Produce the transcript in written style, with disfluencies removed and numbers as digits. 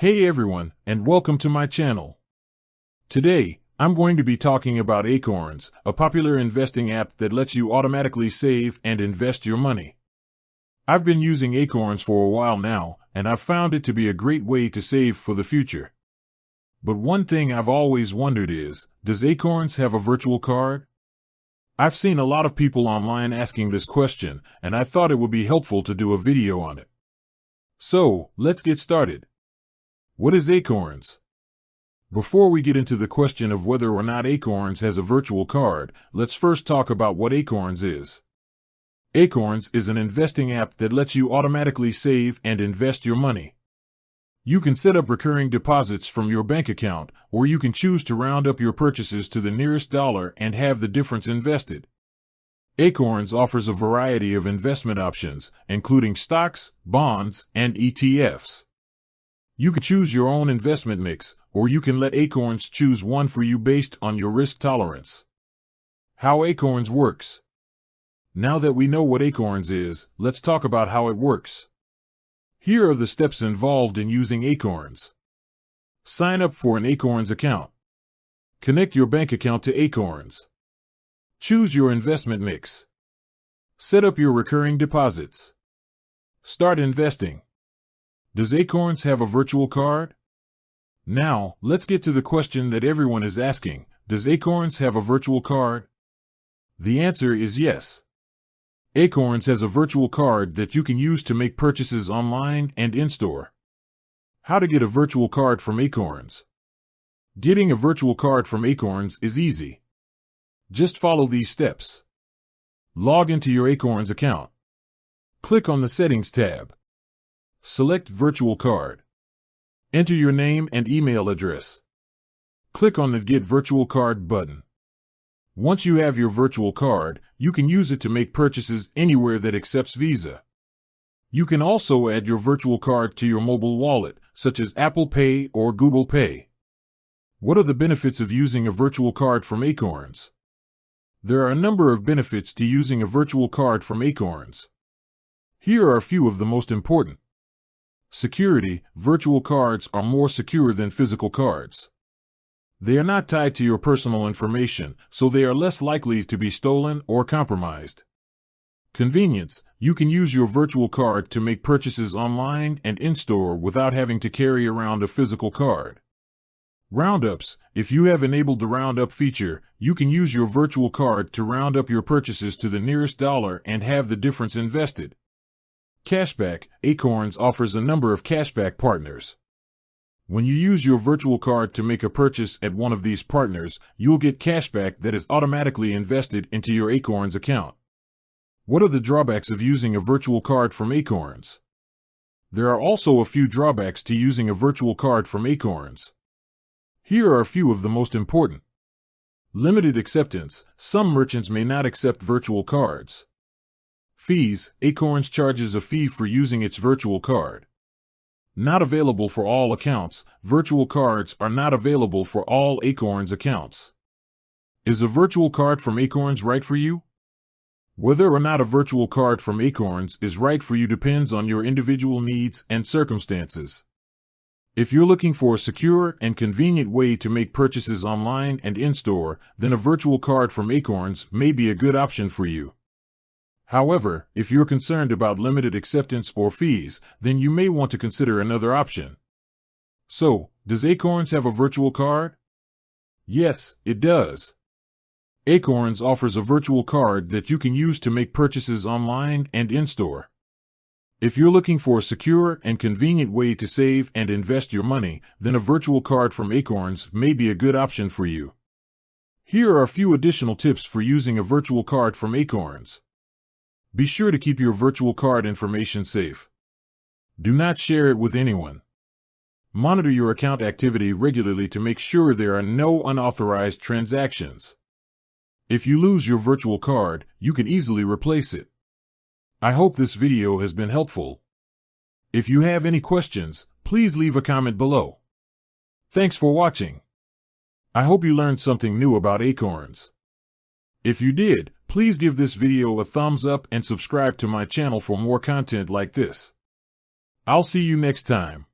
Hey everyone, and welcome to my channel. Today, I'm going to be talking about Acorns, a popular investing app that lets you automatically save and invest your money. I've been using Acorns for a while now, and I've found it to be a great way to save for the future. But one thing I've always wondered is, does Acorns have a virtual card? I've seen a lot of people online asking this question, and I thought it would be helpful to do a video on it. So, let's get started. What is Acorns? Before we get into the question of whether or not Acorns has a virtual card, let's first talk about what Acorns is. Acorns is an investing app that lets you automatically save and invest your money. You can set up recurring deposits from your bank account, or you can choose to round up your purchases to the nearest dollar and have the difference invested. Acorns offers a variety of investment options, including stocks, bonds, and ETFs. You can choose your own investment mix, or you can let Acorns choose one for you based on your risk tolerance. How Acorns works. Now that we know what Acorns is, let's talk about how it works. Here are the steps involved in using Acorns. Sign up for an Acorns account. Connect your bank account to Acorns. Choose your investment mix. Set up your recurring deposits. Start investing. Does Acorns have a virtual card? Now, let's get to the question that everyone is asking. Does Acorns have a virtual card? The answer is yes. Acorns has a virtual card that you can use to make purchases online and in-store. How to get a virtual card from Acorns? Getting a virtual card from Acorns is easy. Just follow these steps. Log into your Acorns account. Click on the Settings tab. Select Virtual Card. Enter your name and email address. Click on the Get Virtual Card button. Once you have your virtual card, you can use it to make purchases anywhere that accepts Visa. You can also add your virtual card to your mobile wallet, such as Apple Pay or Google Pay. What are the benefits of using a virtual card from Acorns? There are a number of benefits to using a virtual card from Acorns. Here are a few of the most important. Security. Virtual cards are more secure than physical cards. They are not tied to your personal information, so they are less likely to be stolen or compromised. Convenience. You can use your virtual card to make purchases online and in-store without having to carry around a physical card. Roundups. If you have enabled the roundup feature, you can use your virtual card to round up your purchases to the nearest dollar and have the difference invested. Cashback. Acorns offers a number of cashback partners. When you use your virtual card to make a purchase at one of these partners, you'll get cashback that is automatically invested into your Acorns account. What are the drawbacks of using a virtual card from Acorns? There are also a few drawbacks to using a virtual card from Acorns. Here are a few of the most important. Limited acceptance. Some merchants may not accept virtual cards. Fees. Acorns charges a fee for using its virtual card. Not available for all accounts. Virtual cards are not available for all Acorns accounts. Is a virtual card from Acorns right for you? Whether or not a virtual card from Acorns is right for you depends on your individual needs and circumstances. If you're looking for a secure and convenient way to make purchases online and in-store, then a virtual card from Acorns may be a good option for you. However, if you're concerned about limited acceptance or fees, then you may want to consider another option. So, does Acorns have a virtual card? Yes, it does. Acorns offers a virtual card that you can use to make purchases online and in-store. If you're looking for a secure and convenient way to save and invest your money, then a virtual card from Acorns may be a good option for you. Here are a few additional tips for using a virtual card from Acorns. Be sure to keep your virtual card information safe. Do not share it with anyone. Monitor your account activity regularly to make sure there are no unauthorized transactions. If you lose your virtual card, you can easily replace it. I hope this video has been helpful. If you have any questions, please leave a comment below. Thanks for watching. I hope you learned something new about Acorns. If you did, please give this video a thumbs up and subscribe to my channel for more content like this. I'll see you next time.